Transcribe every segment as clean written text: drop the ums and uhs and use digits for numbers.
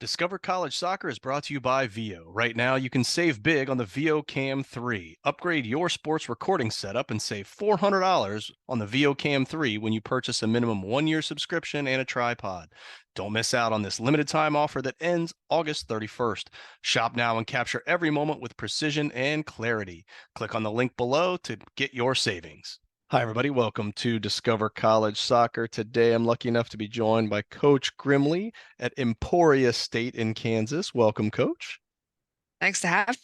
Discover College Soccer is brought to you by Veo. Right now, you can save big on the Veo Cam 3. Upgrade your sports recording setup and save $400 on the Veo Cam 3 when you purchase a minimum 1-year subscription and a tripod. Don't miss out on this limited time offer that ends August 31st. Shop now and capture every moment with precision and clarity. Click on the link below to get your savings. Hi, everybody. Welcome to Discover College Soccer. Today, I'm lucky enough to be joined by Coach Grimley at Emporia State in Kansas. Welcome, Coach. Thanks to have.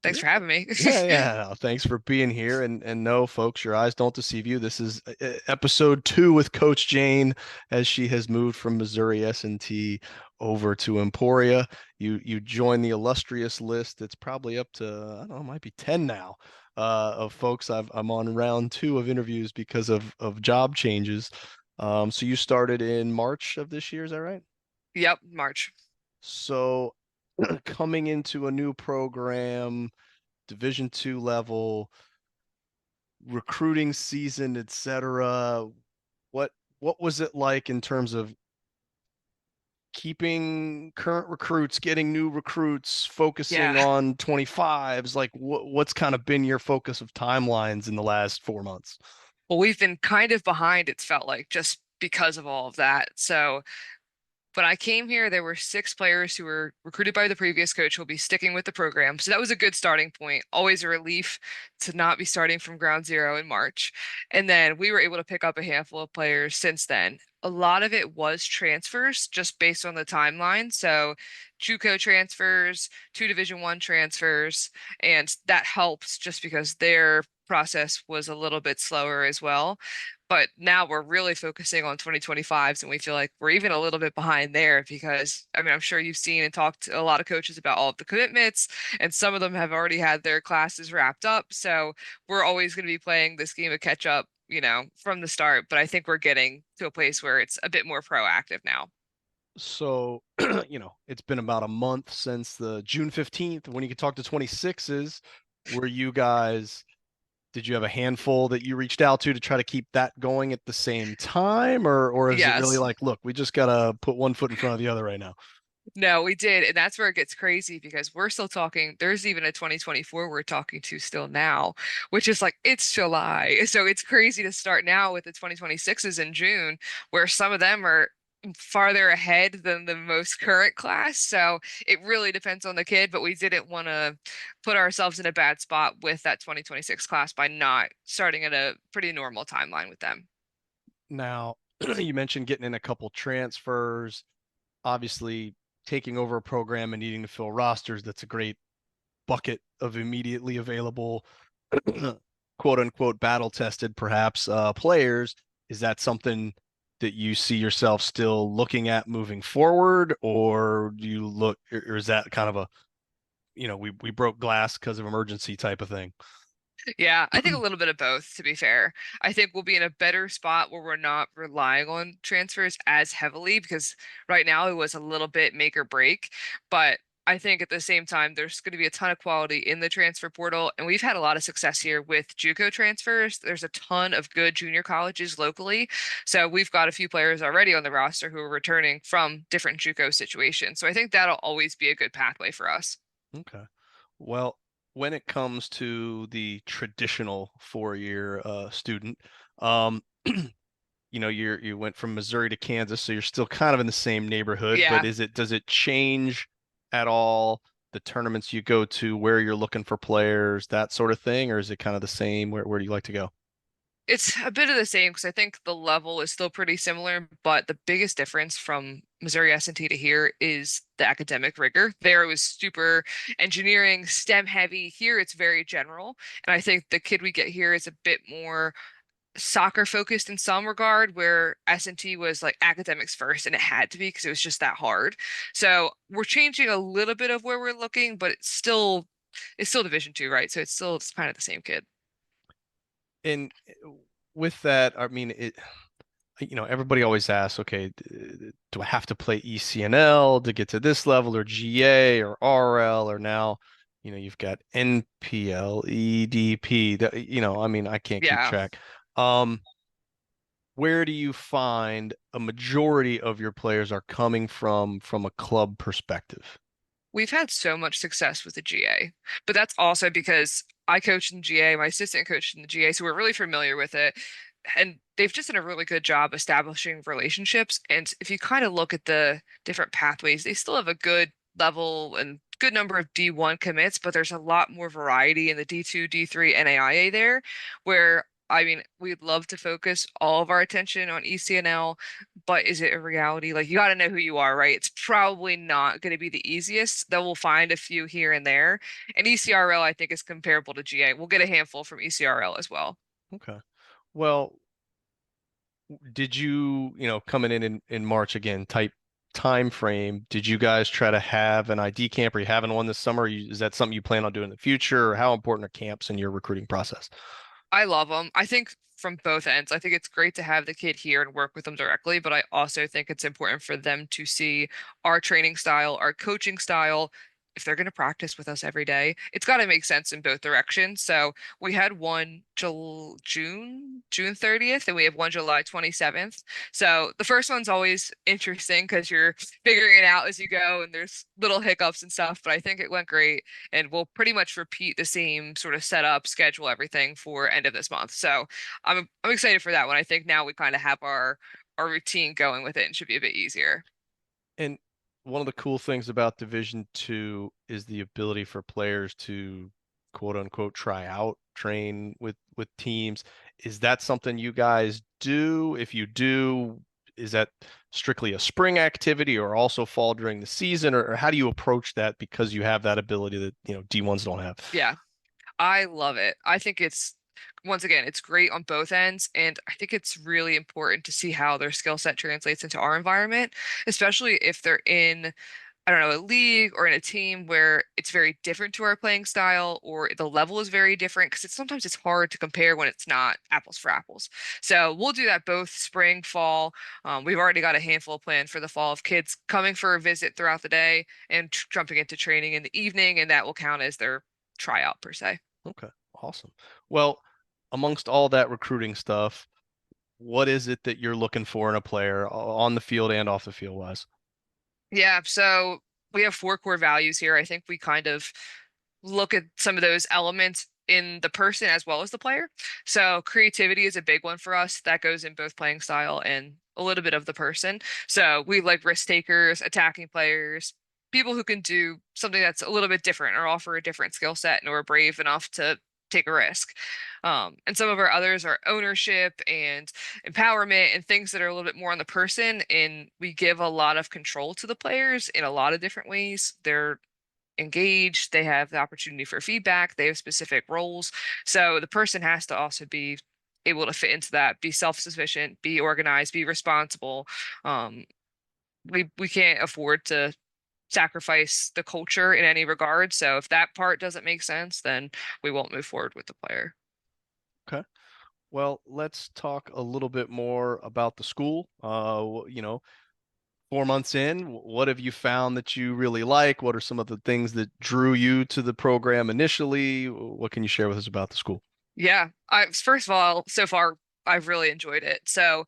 Thanks Yeah, for having me. yeah. No, thanks for being here. And no, folks, your eyes don't deceive you. This is episode 2 with Coach Jane as she has moved from Missouri S&T over to Emporia. You join the illustrious list. It's probably up to, I don't know, it might be 10 now. Of folks I'm on round 2 of interviews because of job changes. So you started in March of this year, is that right? Yep, March. So coming into a new program, Division 2 level, recruiting season, etc. What what was it like in terms of keeping current recruits, getting new recruits, focusing Yeah. on 25s? Like what's kind of been your focus of timelines in the last 4 months? Well, we've been kind of behind, it's felt like, just because of all of that. So when I came here, there were 6 players who were recruited by the previous coach who will be sticking with the program. So that was a good starting point. Always a relief to not be starting from ground zero in March. And then we were able to pick up a handful of players since then. A lot of it was transfers just based on the timeline. So JUCO transfers, 2 Division 1 transfers, and that helps just because their process was a little bit slower as well. But now we're really focusing on 2025s, and we feel like we're even a little bit behind there because, I mean, I'm sure you've seen and talked to a lot of coaches about all of the commitments, and some of them have already had their classes wrapped up. So we're always going to be playing this game of catch up, from the start. But I think we're getting to a place where it's a bit more proactive now. So, it's been about a month since the June 15th when you could talk to 26s. Were you guys Did you have a handful that you reached out to try to keep that going at the same time, or is it really Yes. like, look, we just gotta put one foot in front of the other right now? No, we did. And that's where it gets crazy because we're still talking. There's even a 2024 we're talking to still now, which is like, it's July. So it's crazy to start now with the 2026s in June, where some of them are farther ahead than the most current class. So it really depends on the kid, but we didn't want to put ourselves in a bad spot with that 2026 class by not starting at a pretty normal timeline with them. Now, you mentioned getting in a couple transfers, obviously taking over a program and needing to fill rosters. That's a great bucket of immediately available, quote unquote, battle tested, perhaps, players. Is that something that you see yourself still looking at moving forward, or do you look, or is that kind of a, we broke glass because of emergency type of thing? Yeah, I think a little bit of both, to be fair. I think we'll be in a better spot where we're not relying on transfers as heavily because right now it was a little bit make or break. But I think at the same time, there's going to be a ton of quality in the transfer portal. And we've had a lot of success here with JUCO transfers. There's a ton of good junior colleges locally. So we've got a few players already on the roster who are returning from different JUCO situations. So I think that'll always be a good pathway for us. Okay. Well, when it comes to the traditional 4-year student, um, you went from Missouri to Kansas, so you're still kind of in the same neighborhood, but Yeah. does it change at all the tournaments you go to, where you're looking for players, that sort of thing, or is it kind of the same? Where do you like to go? It's a bit of the same because I think the level is still pretty similar, but the biggest difference from Missouri S&T to here is the academic rigor. There it was super engineering, STEM heavy. Here it's very general. And I think the kid we get here is a bit more soccer focused in some regard, where S&T was like academics first and it had to be because it was just that hard. So we're changing a little bit of where we're looking, but it's still Division 2, right? So it's kind of the same kid. And with that, I mean, everybody always asks, okay, do I have to play ECNL to get to this level, or GA or RL, or now, you've got NPL, EDP, that, I mean, I can't keep Yeah. track. Um, where do you find a majority of your players are coming from a club perspective? We've had so much success with the GA, but that's also because I coach in the GA, my assistant coached in the GA, so we're really familiar with it. And they've just done a really good job establishing relationships. And if you kind of look at the different pathways, they still have a good level and good number of D1 commits, but there's a lot more variety in the D2, D3, and AIA there, where I mean, we'd love to focus all of our attention on ECNL, but is it a reality? Like, you got to know who you are, right? It's probably not going to be the easiest, though we'll find a few here and there. And ECRL, I think, is comparable to GA. We'll get a handful from ECRL as well. Okay. Well, did you, coming in March again, type time frame, did you guys try to have an ID camp? Are you having one this summer? Is that something you plan on doing in the future? Or how important are camps in your recruiting process? I love them. I think from both ends, I think it's great to have the kid here and work with them directly, but I also think it's important for them to see our training style, our coaching style. If they're going to practice with us every day, it's got to make sense in both directions. So we had one June 30th, and we have one July 27th. So the first one's always interesting because you're figuring it out as you go, and there's little hiccups and stuff. But I think it went great, and we'll pretty much repeat the same sort of setup, schedule, everything for end of this month. So I'm excited for that one. I think now we kind of have our routine going with it and should be a bit easier. And one of the cool things about Division Two is the ability for players to quote unquote try out, train with teams. Is that something you guys do? If you do, is that strictly a spring activity or also fall during the season, or how do you approach that because you have that ability that, D1s don't have? Yeah, I love it. I think it's once again, it's great on both ends, and I think it's really important to see how their skill set translates into our environment, especially if they're in I don't know, a league or in a team where it's very different to our playing style or the level is very different because sometimes it's hard to compare when it's not apples for apples. So we'll do that both spring, fall. We've already got a handful planned for the fall of kids coming for a visit throughout the day and jumping into training in the evening, and that will count as their tryout per se. Okay, awesome. Well, amongst all that recruiting stuff, what is it that you're looking for in a player on the field and off the field wise? Yeah, so we have four core values here. I think we kind of look at some of those elements in the person as well as the player. So creativity is a big one for us. That goes in both playing style and a little bit of the person. So we like risk takers, attacking players, people who can do something that's a little bit different or offer a different skill set and are brave enough to take a risk. And some of our others are ownership and empowerment and things that are a little bit more on the person. And we give a lot of control to the players in a lot of different ways. They're engaged, they have the opportunity for feedback, they have specific roles. So the person has to also be able to fit into that, be self-sufficient, be organized, be responsible. Um, we can't afford to sacrifice the culture in any regard. So if that part doesn't make sense, then we won't move forward with the player. Okay. Well, let's talk a little bit more about the school. 4 months in, what have you found that you really like? What are some of the things that drew you to the program initially? What can you share with us about the school? Yeah, I first of all, so far I've really enjoyed it. So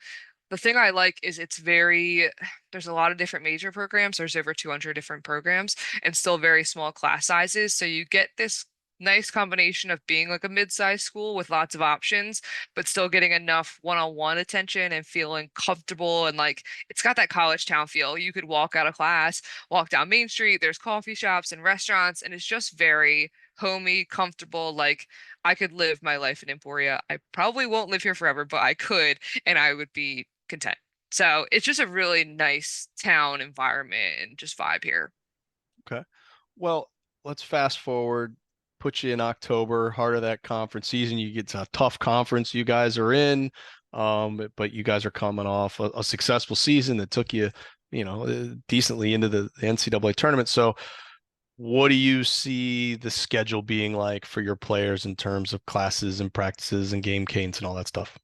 the thing I like is it's very, there's a lot of different major programs. There's over 200 different programs and still very small class sizes. So you get this nice combination of being like a mid-sized school with lots of options, but still getting enough one-on-one attention and feeling comfortable. And like it's got that college town feel. You could walk out of class, walk down Main Street, there's coffee shops and restaurants, and it's just very homey, comfortable. Like I could live my life in Emporia. I probably won't live here forever, but I could, and I would be content. So it's just a really nice town environment and just vibe here. Okay. Well, let's fast forward, put you in October, heart of that conference season. You get to a tough conference you guys are in, but you guys are coming off a successful season that took you, decently into the NCAA tournament. So, what do you see the schedule being like for your players in terms of classes and practices and game cadence and all that stuff?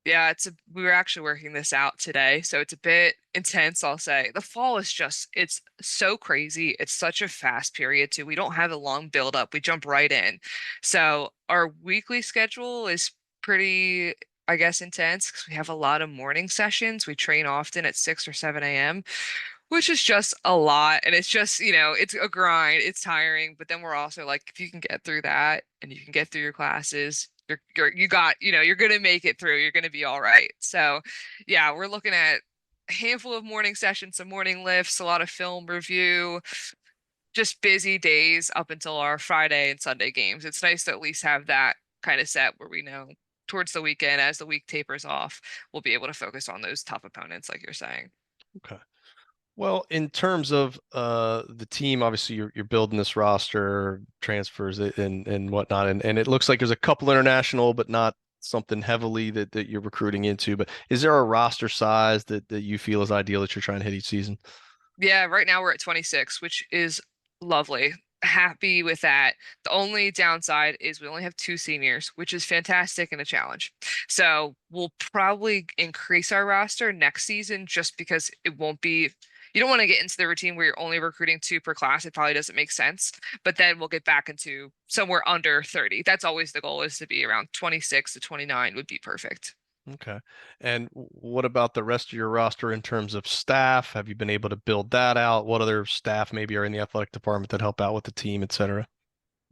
Yeah, we were actually working this out today, so it's a bit intense, I'll say. The fall is just it's so crazy. It's such a fast period too. We don't have a long build up. We jump right in. So our weekly schedule is pretty I guess, intense because we have a lot of morning sessions. We train often at 6 or 7 a.m., which is just a lot. And it's just, it's a grind. It's tiring. But then we're also like, if you can get through that and you can get through your classes, you're gonna make it through. You're gonna be all right. So yeah, we're looking at a handful of morning sessions, some morning lifts, a lot of film review, just busy days up until our Friday and Sunday games. It's nice to at least have that kind of set where we know towards the weekend, as the week tapers off, we'll be able to focus on those tough opponents, like you're saying. Okay. Well, in terms of the team, obviously you're building this roster, transfers and whatnot, and it looks like there's a couple international, but not something heavily that you're recruiting into. But is there a roster size that you feel is ideal that you're trying to hit each season? Yeah, right now we're at 26, which is lovely. Happy with that. The only downside is we only have two seniors, which is fantastic and a challenge. So we'll probably increase our roster next season just because it won't be, you don't want to get into the routine where you're only recruiting two per class. It probably doesn't make sense. But then we'll get back into somewhere under 30. That's always the goal, is to be around 26 to 29 would be perfect. Okay. And what about the rest of your roster in terms of staff? Have you been able to build that out? What other staff maybe are in the athletic department that help out with the team, et cetera?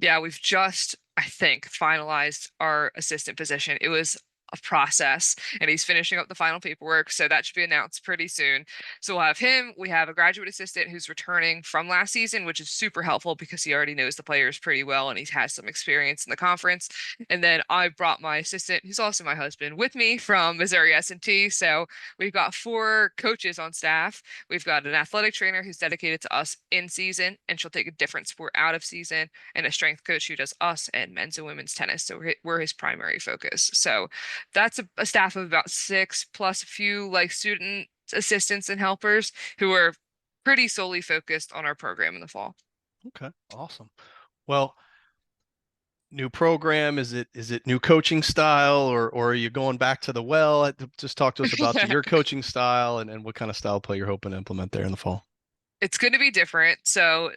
Yeah, we've just, I think, finalized our assistant position. It was a process, and he's finishing up the final paperwork, so that should be announced pretty soon. So we'll have him. We have a graduate assistant who's returning from last season, which is super helpful because he already knows the players pretty well and he has some experience in the conference. And then I brought my assistant, who's also my husband, with me from Missouri S&T. So we've got four coaches on staff. We've got an athletic trainer who's dedicated to us in season, and she'll take a different sport out of season, and a strength coach who does us and men's and women's tennis. So we're his primary focus. So that's a staff of about six plus a few like student assistants and helpers who are pretty solely focused on our program in the fall. Okay, awesome. Well, new program, is it new coaching style or are you going back to the well? Just talk to us about your coaching style and what kind of style play you're hoping to implement there in the fall. It's going to be different. So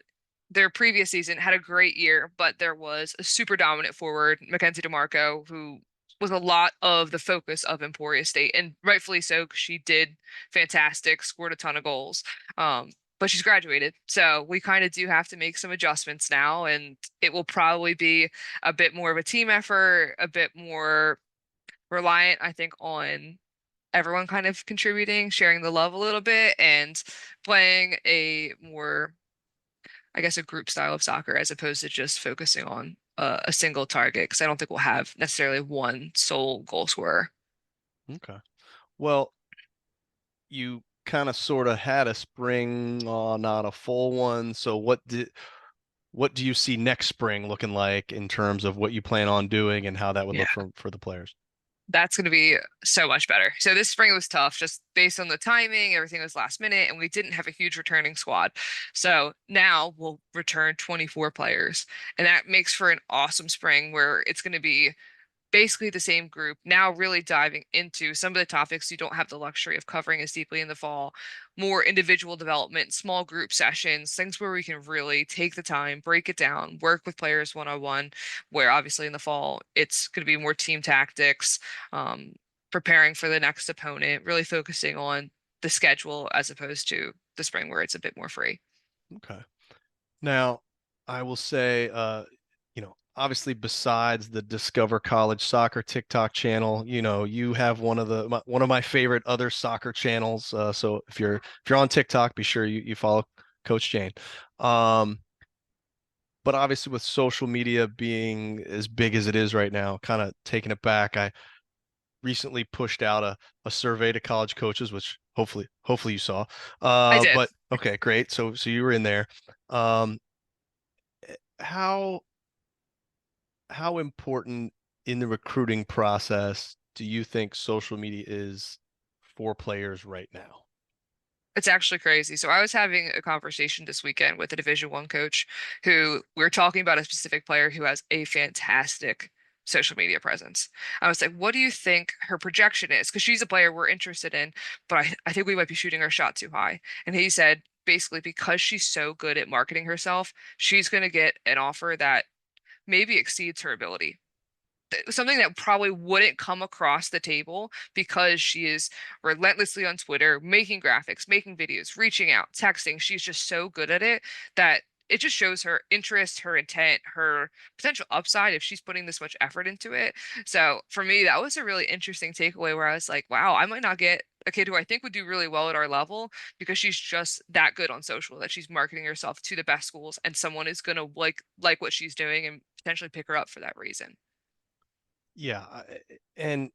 their previous season had a great year, but there was a super dominant forward, Mackenzie DeMarco, who was a lot of the focus of Emporia State, and rightfully so, because she did fantastic, scored a ton of goals. But she's graduated, so we kind of do have to make some adjustments now, and it will probably be a bit more of a team effort, a bit more reliant, I think, on everyone kind of contributing, sharing the love a little bit, and playing a more, I guess, a group style of soccer as opposed to just focusing on a single target. Because I don't think we'll have necessarily one sole goal scorer. Okay. Well, you kind of sort of had a spring, not a full one. So what do you see next spring looking like in terms of what you plan on doing and how that would Yeah, look for the players? that's going to be so much better. So this spring was tough just based on the timing. Everything was last minute, and we didn't have a huge returning squad. So now we'll return 24 players, and that makes for an awesome spring where it's going to be basically the same group, now really diving into some of the topics you don't have the luxury of covering as deeply in the fall, more individual development, small group sessions, things where we can really take the time, break it down, work with players one-on-one, where obviously in the fall it's going to be more team tactics, um, preparing for the next opponent, really focusing on the schedule as opposed to the spring where it's a bit more free. Okay. Now, I will say, obviously besides the Discover College Soccer TikTok channel, you have one of my favorite other soccer channels. So if you're on TikTok, be sure you follow Coach Jane. Um, but obviously with social media being as big as it is right now, kind of taking it back, I recently pushed out a survey to college coaches, which hopefully you saw. I did. But okay, great. So you were in there. Um, how how important in the recruiting process do you think social media is for players right now? It's actually crazy. So I was having a conversation this weekend with a Division 1 coach who we were talking about a specific player who has a fantastic social media presence. I was like, what do you think her projection is? Because she's a player we're interested in, but I think we might be shooting our shot too high. And he said, basically, because she's so good at marketing herself, she's going to get an offer that maybe exceeds her ability. something that probably wouldn't come across the table because she is relentlessly on Twitter, making graphics, making videos, reaching out, texting. She's just so good at it that it just shows her interest, her intent, her potential upside if she's putting this much effort into it. So for me, that was a really interesting takeaway where I was like, wow, I might not get a kid who I think would do really well at our level because she's just that good on social that she's marketing herself to the best schools and someone is gonna like what she's doing and potentially pick her up for that reason. Yeah, and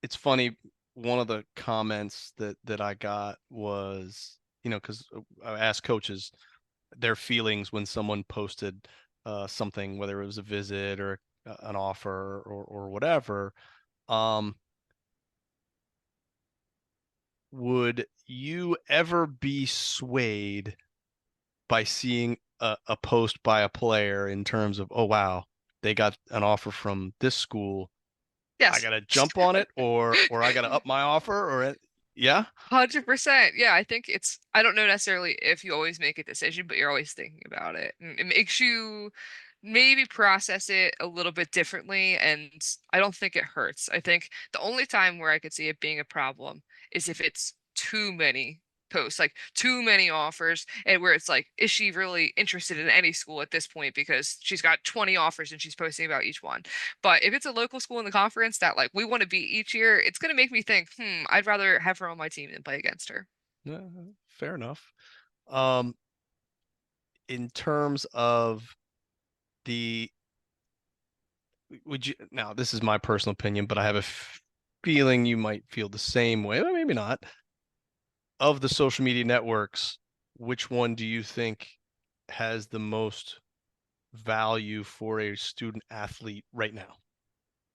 it's funny. One of the comments that I got was, because I asked coaches their feelings when someone posted something, whether it was a visit or an offer or whatever. Um, would you ever be swayed by seeing a post by a player in terms of, oh wow, they got an offer from this school, I Yes. gotta jump on it, or I gotta up my offer, yeah, 100%. Yeah, I think I don't know necessarily if you always make a decision, but you're always thinking about it. And it makes you maybe process it a little bit differently. And I don't think it hurts. I think the only time where I could see it being a problem is if it's too many posts, like too many offers, and where it's like, is she really interested in any school at this point? Because she's got 20 offers and she's posting about each one. But if it's a local school in the conference that like we want to beat each year, it's going to make me think, I'd rather have her on my team than play against her. yeah, fair enough. Um, in terms of the, would you, now this is my personal opinion, but I have a feeling you might feel the same way, but maybe not. Of the social media networks, which one do you think has the most value for a student athlete right now?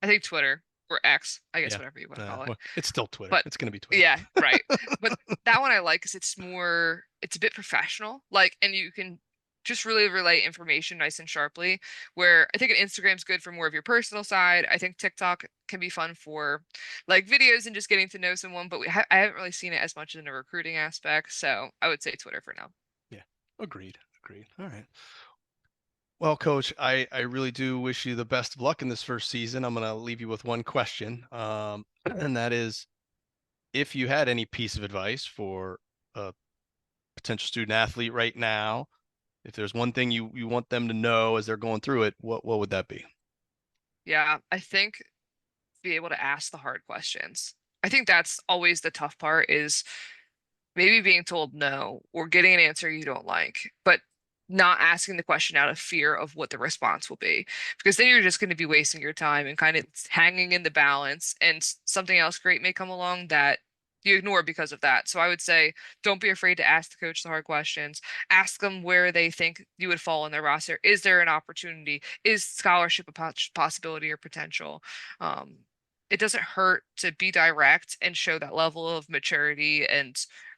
I think Twitter or X, I guess Yeah. whatever you want to call it. Well, it's still Twitter. But It's going to be Twitter. yeah, right. But that one I like because it's a bit professional. Like, and you can just really relay information nice and sharply. Where I think Instagram's good for more of your personal side. I think TikTok can be fun for like videos and just getting to know someone. But I haven't really seen it as much in a recruiting aspect. So I would say Twitter for now. Yeah. Agreed. Agreed. All right. Well, coach, I really do wish you the best of luck in this first season. I'm going to leave you with one question. And that is, if you had any piece of advice for a potential student athlete right now, if there's one thing you want them to know as they're going through it, what would that be? Yeah, I think be able to ask the hard questions. I think that's always the tough part is maybe being told no or getting an answer you don't like, but not asking the question out of fear of what the response will be. Because then you're just going to be wasting your time and kind of hanging in the balance, and something else great may come along that you ignore because of that. So I would say don't be afraid to ask the coach the hard questions. Ask them where they think you would fall in their roster. Is there an opportunity? Is scholarship a possibility or potential? Um, it doesn't hurt to be direct and show that level of maturity and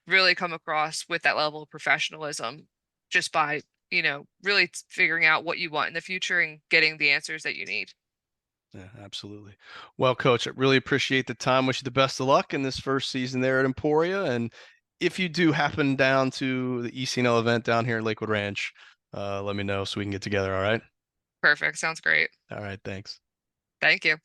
really come across with that level of professionalism just by, really figuring out what you want in the future and getting the answers that you need. Yeah, absolutely. Well, coach, I really appreciate the time. Wish you the best of luck in this first season there at Emporia. And if you do happen down to the ECNL event down here in Lakewood Ranch, let me know so we can get together. All right. Perfect. Sounds great. All right. Thanks. Thank you.